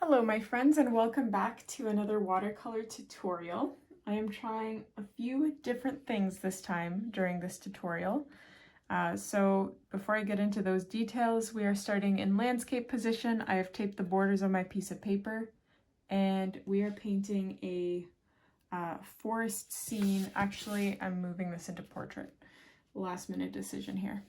Hello my friends, and welcome back to another watercolor tutorial. I am trying a few different things this time during this tutorial. So before I get into those details, we are starting in landscape position. I have taped the borders on my piece of paper and we are painting a forest scene. Actually, I'm moving this into portrait. Last minute decision here.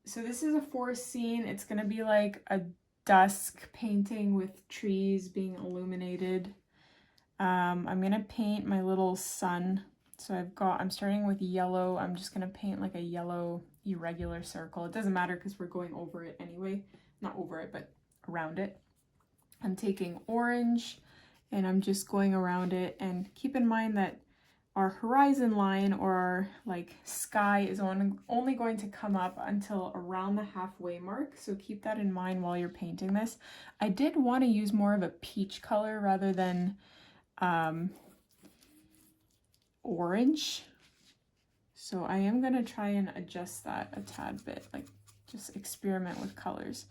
So this is a forest scene. It's gonna be like a dusk painting with trees being illuminated. I'm gonna paint my little sun. So I'm starting with yellow. I'm just gonna paint like a yellow irregular circle. It doesn't matter because we're going over it anyway. Not over it, but around it. I'm taking orange and I'm just going around it, and keep in mind that our horizon line, or our like sky, is only going to come up until around the halfway mark, so keep that in mind while you're painting this. I did want to use more of a peach color rather than orange, so I am going to try and adjust that a tad bit, like just experiment with colors.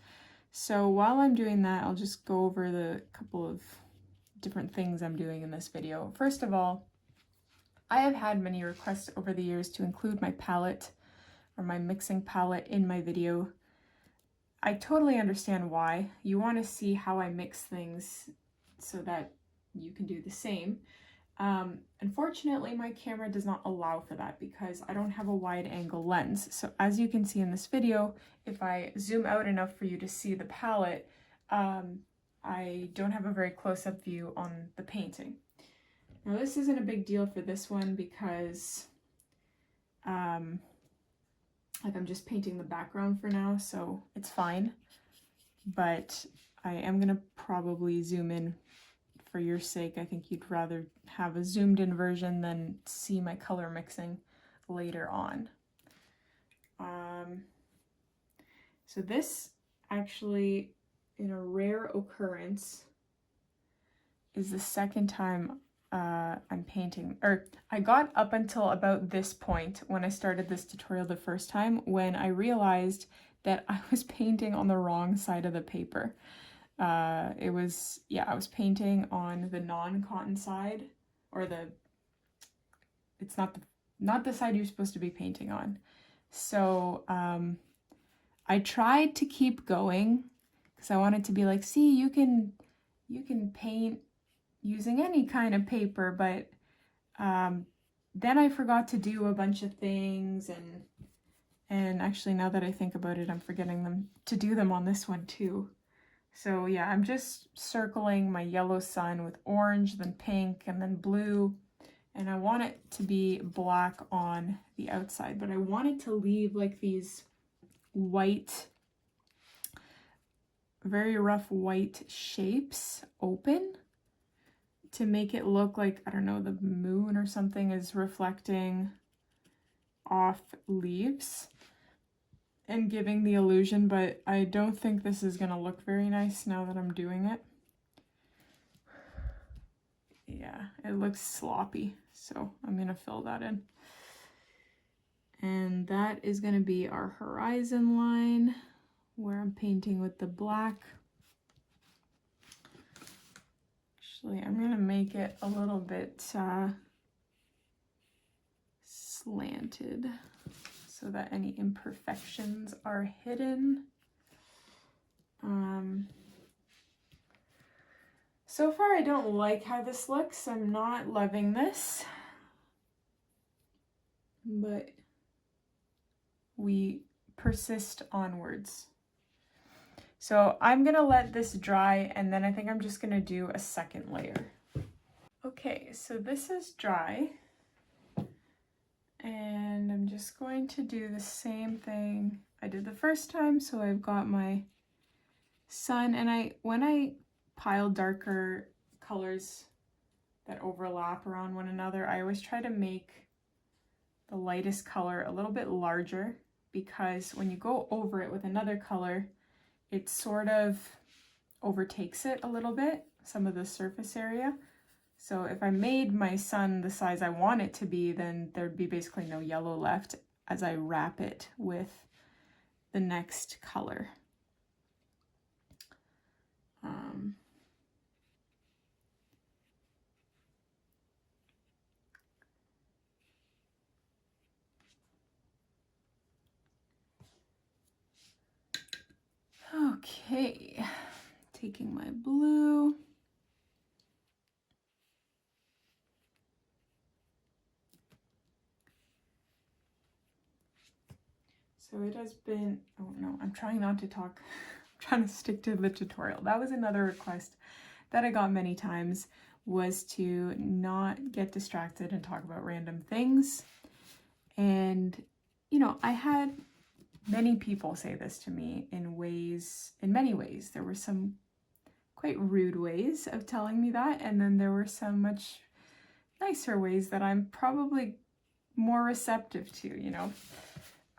So while I'm doing that, I'll just go over the couple of different things I'm doing in this video. First of all, I have had many requests over the years to include my palette or my mixing palette in my video. I totally understand why. You want to see how I mix things so that you can do the same. Unfortunately, my camera does not allow for that because I don't have a wide angle lens. So as you can see in this video, if I zoom out enough for you to see the palette, I don't have a very close-up view on the painting. Now this isn't a big deal for this one because like I'm just painting the background for now, so it's fine. But I am gonna probably zoom in for your sake. I think you'd rather have a zoomed in version than see my color mixing later on. So this actually, in a rare occurrence, is the second time I'm painting, or I got up until about this point when I started this tutorial the first time, when I realized that I was painting on the wrong side of the paper. I was painting on the non-cotton side, or it's not the side you're supposed to be painting on. So I tried to keep going because I wanted to be like, see, you can paint using any kind of paper, but then I forgot to do a bunch of things, and actually now that I think about it, I'm forgetting to do them on this one too. So yeah, I'm just circling my yellow sun with orange, then pink, and then blue, and I want it to be black on the outside, but I wanted to leave like these white, very rough white shapes open to make it look like, I don't know, the moon or something is reflecting off leaves and giving the illusion, but I don't think this is gonna look very nice now that I'm doing it. Yeah, it looks sloppy, so I'm gonna fill that in. And that is gonna be our horizon line where I'm painting with the black. Actually, I'm gonna make it a little bit slanted so that any imperfections are hidden. So far I don't like how this looks. I'm not loving this, but we persist onwards. So I'm gonna let this dry, and then I think I'm just gonna do a second layer. Okay, so this is dry, and I'm just going to do the same thing I did the first time. So I've got my sun, and when I pile darker colors that overlap around one another, I always try to make the lightest color a little bit larger, because when you go over it with another color, it sort of overtakes it a little bit, some of the surface area. So if I made my sun the size I want it to be, then there'd be basically no yellow left as I wrap it with the next color. Okay, taking my blue. So it has been, oh no, I'm trying not to talk. I'm trying to stick to the tutorial. That was another request that I got many times, was to not get distracted and talk about random things. And, you know, I had many people say this to me in many ways. There were some quite rude ways of telling me that, and then there were some much nicer ways that I'm probably more receptive to, you know.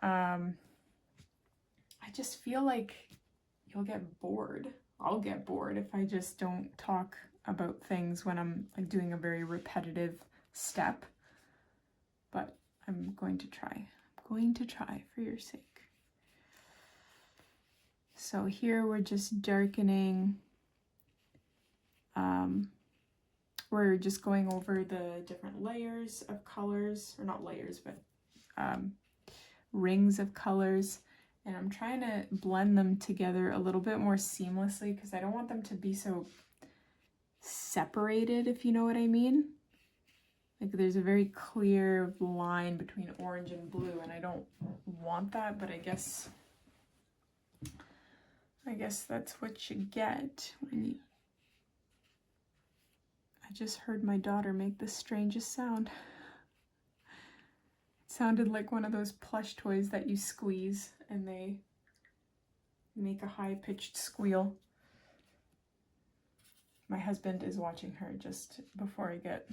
I just feel like you'll get bored. I'll get bored if I just don't talk about things when I'm like doing a very repetitive step. But I'm going to try. I'm going to try for your sake. So here we're just darkening. We're just going over the different layers of colors, or not layers, but rings of colors. And I'm trying to blend them together a little bit more seamlessly because I don't want them to be so separated, if you know what I mean. Like there's a very clear line between orange and blue, and I don't want that, but I guess that's what you get when you... I just heard my daughter make the strangest sound. It sounded like one of those plush toys that you squeeze and they make a high-pitched squeal. My husband is watching her just before I get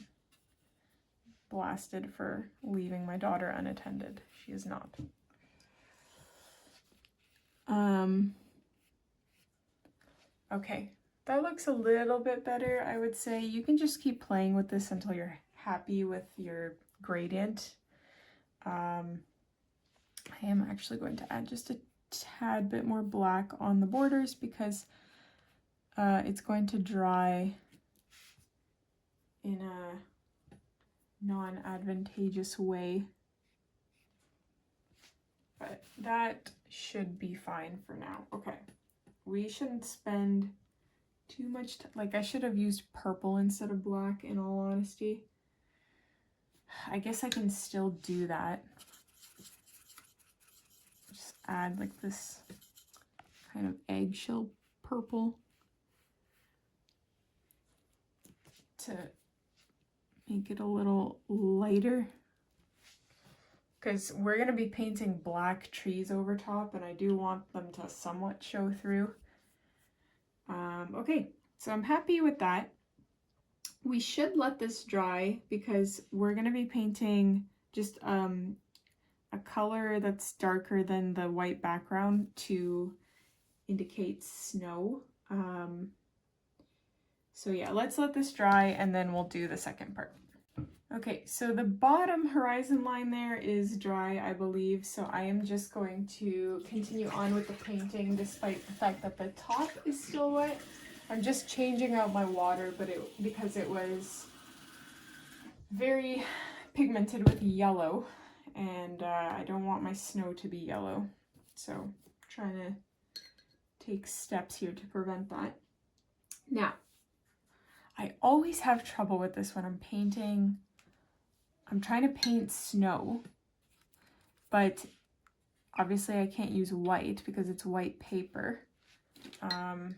blasted for leaving my daughter unattended. She is not. Okay, that looks a little bit better, I would say. You can just keep playing with this until you're happy with your gradient. I am actually going to add just a tad bit more black on the borders because it's going to dry in a non-advantageous way. But that should be fine for now. Okay, we shouldn't spend too much like I should have used purple instead of black, in all honesty. I guess I can still do that. Just add like this kind of eggshell purple to make it a little lighter, because we're going to be painting black trees over top and I do want them to somewhat show through. Okay, so I'm happy with that. We should let this dry because we're going to be painting just a color that's darker than the white background to indicate snow. So yeah, let's let this dry and then we'll do the second part. Okay, so the bottom horizon line there is dry, I believe, so I am just going to continue on with the painting despite the fact that the top is still wet. I'm just changing out my water, but because it was very pigmented with yellow, and I don't want my snow to be yellow, so I'm trying to take steps here to prevent that. Now, I always have trouble with this when I'm painting. I'm trying to paint snow, but obviously I can't use white because it's white paper. I'm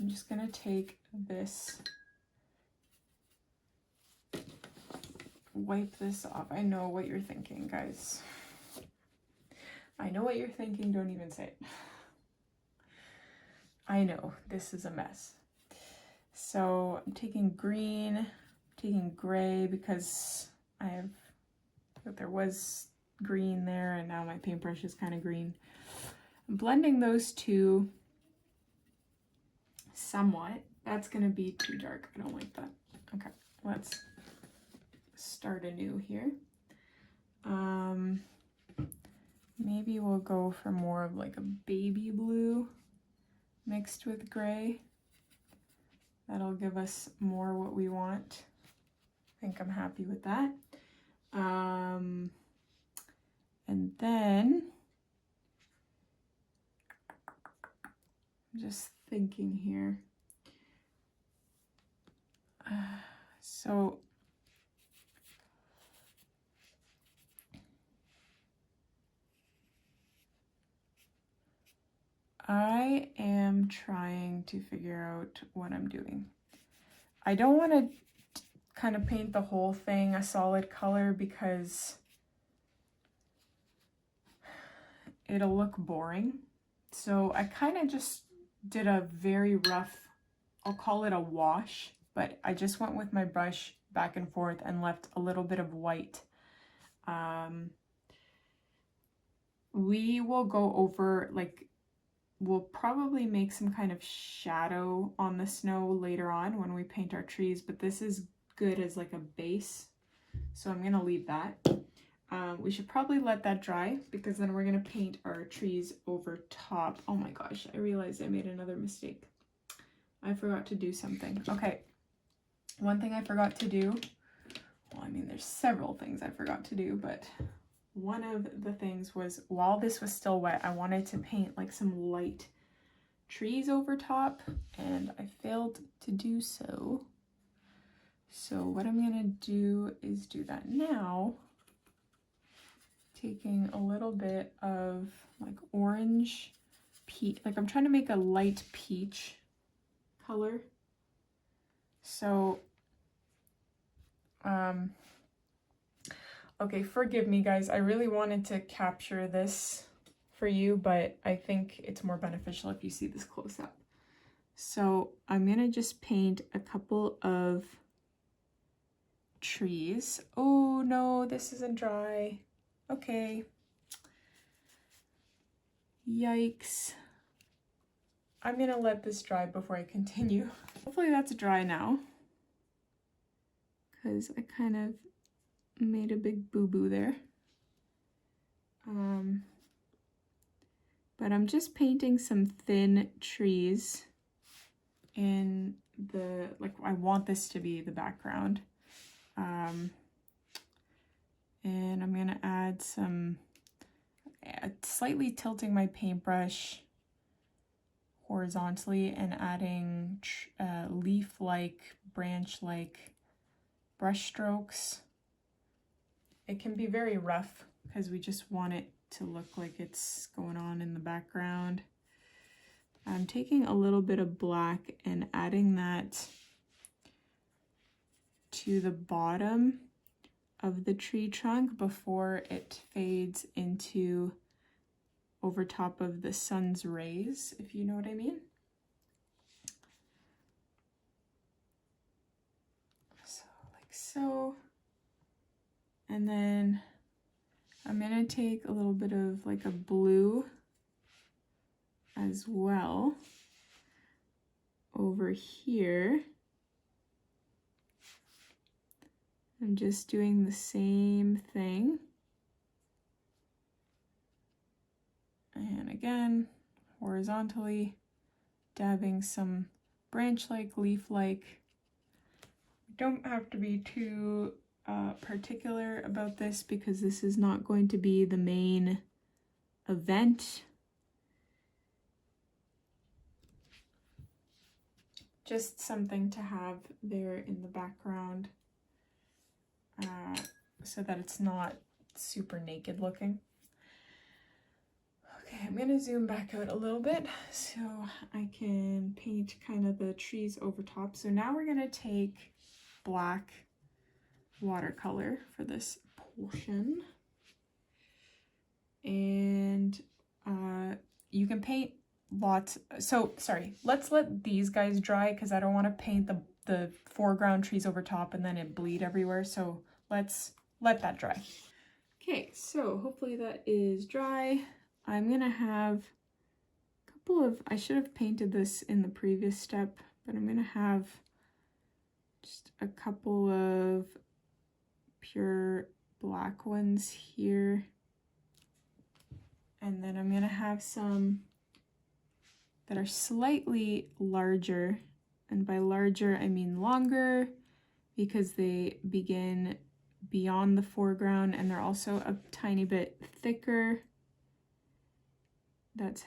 just gonna take this, wipe this off. I know what you're thinking, guys. I know what you're thinking, don't even say it. I know, this is a mess. So I'm taking green, taking gray because there was green there and now my paintbrush is kind of green. I'm blending those two somewhat. That's going to be too dark. I don't like that. Okay, let's start anew here. Maybe we'll go for more of like a baby blue mixed with gray. That'll give us more what we want. I think I'm happy with that. And then I'm just thinking here. So I am trying to figure out what I'm doing. I don't want to kind of paint the whole thing a solid color because it'll look boring. So I kind of just did a very rough, I'll call it a wash, but I just went with my brush back and forth and left a little bit of white. We will go over, like, we'll probably make some kind of shadow on the snow later on when we paint our trees, but this is good as like a base. So I'm gonna leave that. We should probably let that dry because then we're gonna paint our trees over top. Oh my gosh, I realized I made another mistake. I forgot to do something. Okay, one thing I forgot to do, well, I mean, there's several things I forgot to do, but one of the things was while this was still wet, I wanted to paint like some light trees over top, and I failed to do so. So what I'm gonna do is do that now, taking a little bit of like orange peach, like I'm trying to make a light peach color. So okay, forgive me guys, I really wanted to capture this for you, but I think it's more beneficial if you see this close up. So I'm gonna just paint a couple of trees. Oh no, this isn't dry. Okay. Yikes. I'm gonna let this dry before I continue. Hopefully that's dry now, because I kind of made a big boo-boo there. But I'm just painting some thin trees in the, like, I want this to be the background. And I'm gonna add some, slightly tilting my paintbrush horizontally and adding leaf-like, branch-like brush strokes. It can be very rough because we just want it to look like it's going on in the background. I'm taking a little bit of black and adding that to the bottom of the tree trunk before it fades into over top of the sun's rays, if you know what I mean. So like so. And then I'm gonna take a little bit of like a blue as well over here. I'm just doing the same thing. And again, horizontally, dabbing some branch-like, leaf-like. Don't have to be too particular about this because this is not going to be the main event. Just something to have there in the background so that it's not super naked looking. Okay, I'm gonna zoom back out a little bit so I can paint kind of the trees over top. So now we're gonna take black watercolor for this portion. And you can paint lots. So sorry, let's let these guys dry because I don't want to paint the foreground trees over top and then it bleed everywhere. So let's let that dry. Okay, so hopefully that is dry. I'm gonna have a couple of, I should have painted this in the previous step, but I'm gonna have just a couple of pure black ones here. And then I'm gonna have some that are slightly larger. And by larger, I mean longer because they begin beyond the foreground and they're also a tiny bit thicker. That's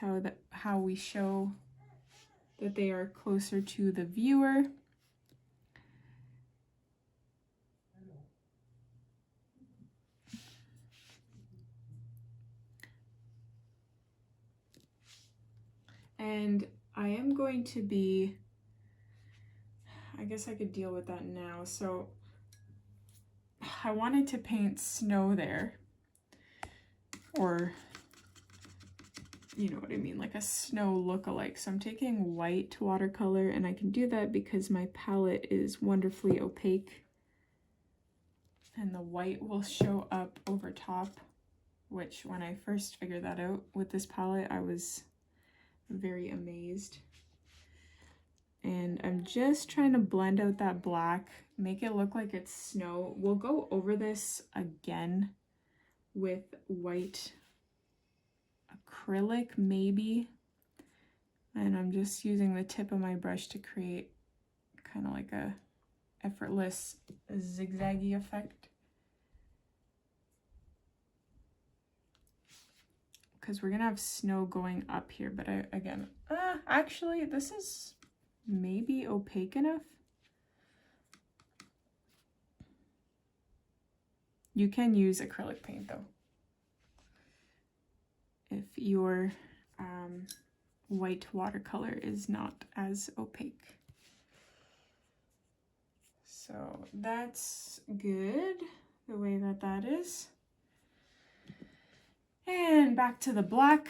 how we show that they are closer to the viewer. And I am going to be, I guess I could deal with that now. So I wanted to paint snow there, or you know what I mean, like a snow look-alike. So I'm taking white watercolor, and I can do that because my palette is wonderfully opaque. And the white will show up over top, which when I first figured that out with this palette, I was very amazed. And I'm just trying to blend out that black, make it look like it's snow. We'll go over this again with white acrylic maybe. And I'm just using the tip of my brush to create kind of like a effortless zigzaggy effect. Because we're gonna have snow going up here, but actually this is maybe opaque enough. You can use acrylic paint though, if your white watercolor is not as opaque. So that's good, the way that that is. And back to the black,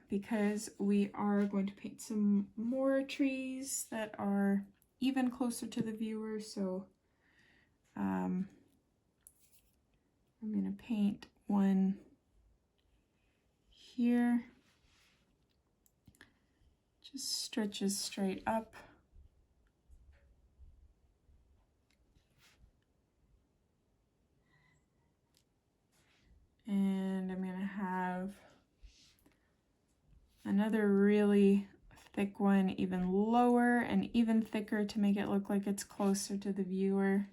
because we are going to paint some more trees that are even closer to the viewer. So I'm going to paint one here, just stretches straight up. And I'm going to have another really thick one, even lower and even thicker to make it look like it's closer to the viewer.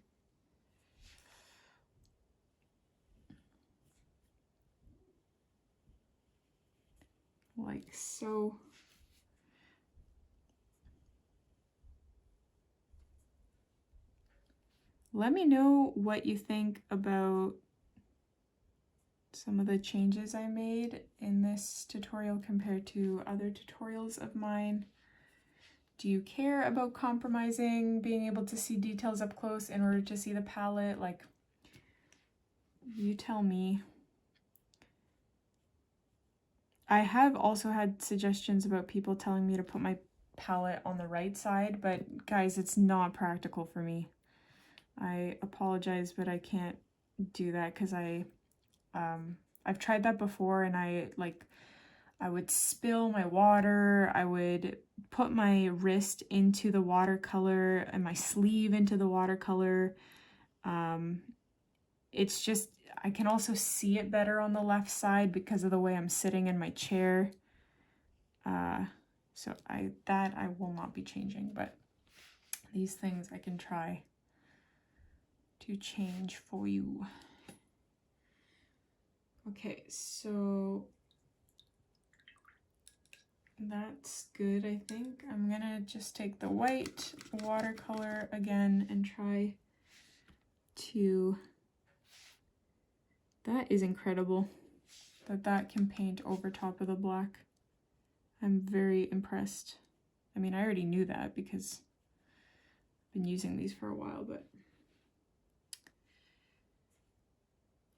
Like so. Let me know what you think about some of the changes I made in this tutorial compared to other tutorials of mine. Do you care about compromising being able to see details up close in order to see the palette? Like, you tell me. I have also had suggestions about people telling me to put my palette on the right side, but guys, it's not practical for me. I apologize, but I can't do that because I've tried that before, and I would spill my water, I would put my wrist into the watercolor and my sleeve into the watercolor. It's just, I can also see it better on the left side because of the way I'm sitting in my chair. So I will not be changing, but these things I can try to change for you. Okay, so that's good, I think. I'm gonna just take the white watercolor again and try to... That is incredible that can paint over top of the black. I'm very impressed. I mean, I already knew that because I've been using these for a while, but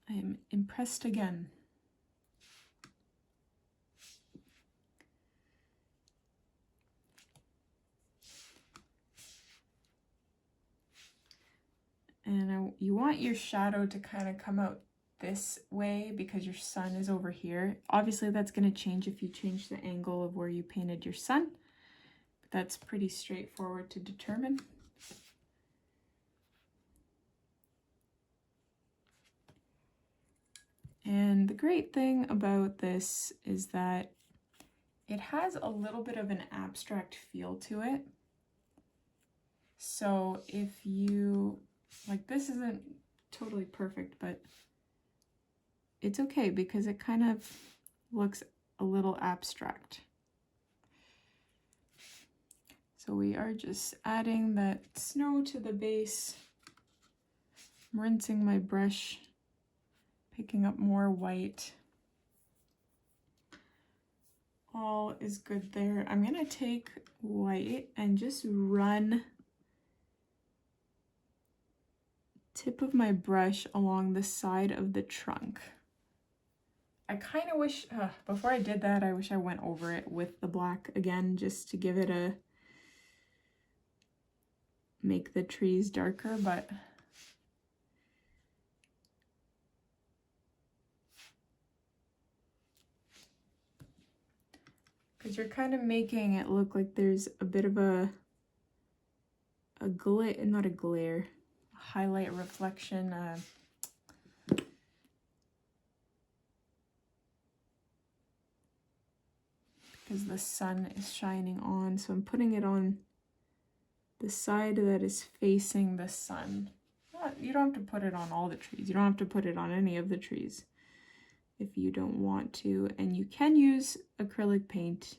I am impressed again. And you want your shadow to kind of come out this way because your sun is over here. Obviously that's going to change if you change the angle of where you painted your sun, but that's pretty straightforward to determine. And the great thing about this is that it has a little bit of an abstract feel to it. So if you, like, this isn't totally perfect, but it's okay because it kind of looks a little abstract. So we are just adding that snow to the base. I'm rinsing my brush, picking up more white. All is good there. I'm gonna take white and just run tip of my brush along the side of the trunk. I kind of wish, before I did that, I wish I went over it with the black again, just to give it a, make the trees darker, but because you're kind of making it look like there's a bit of a glare, not a glare, a highlight reflection, because the sun is shining on. So I'm putting it on the side that is facing the sun. You don't have to put it on all the trees. You don't have to put it on any of the trees if you don't want to. And you can use acrylic paint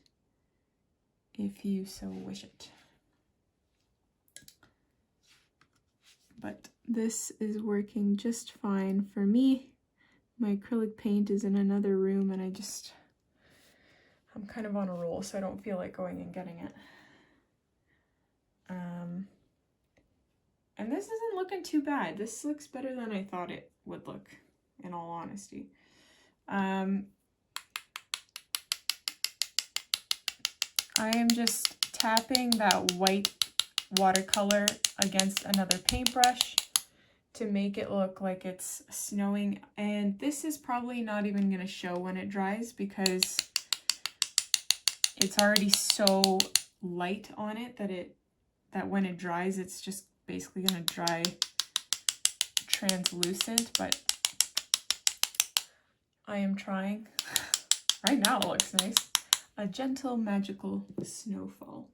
if you so wish it. But this is working just fine for me. My acrylic paint is in another room and I'm kind of on a roll, so I don't feel like going and getting it. And this isn't looking too bad. This looks better than I thought it would look, in all honesty. I am just tapping that white watercolor against another paintbrush to make it look like it's snowing. And this is probably not even going to show when it dries because it's already so light on it that when it dries, it's just basically going to dry translucent, but I am trying. Right now it looks nice. A gentle magical snowfall.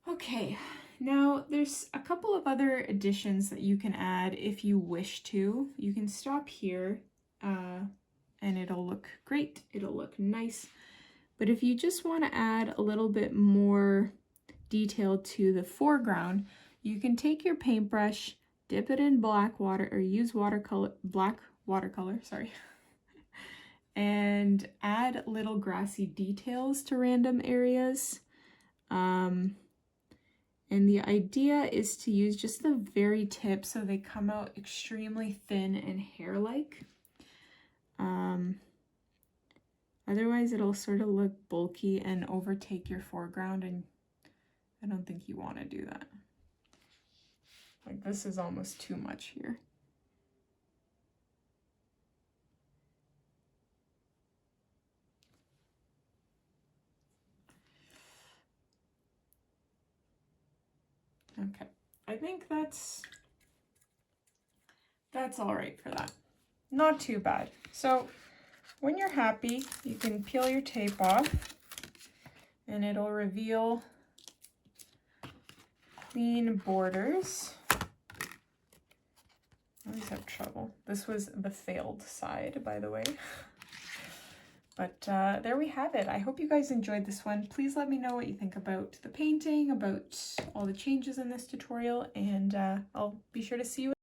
Okay, now there's a couple of other additions that you can add if you wish to. You can stop here and it'll look great. It'll look nice. But if you just want to add a little bit more detail to the foreground, you can take your paintbrush, dip it in black water, or use black watercolor, sorry, and add little grassy details to random areas. And the idea is to use just the very tip so they come out extremely thin and hair-like. Otherwise it'll sort of look bulky and overtake your foreground, and I don't think you want to do that. Like, this is almost too much here. Okay, I think that's all right for that. Not too bad. So when you're happy, you can peel your tape off and it'll reveal clean borders. I always have trouble. This was the failed side, by the way. But there we have it. I hope you guys enjoyed this one. Please let me know what you think about the painting, about all the changes in this tutorial, and I'll be sure to see you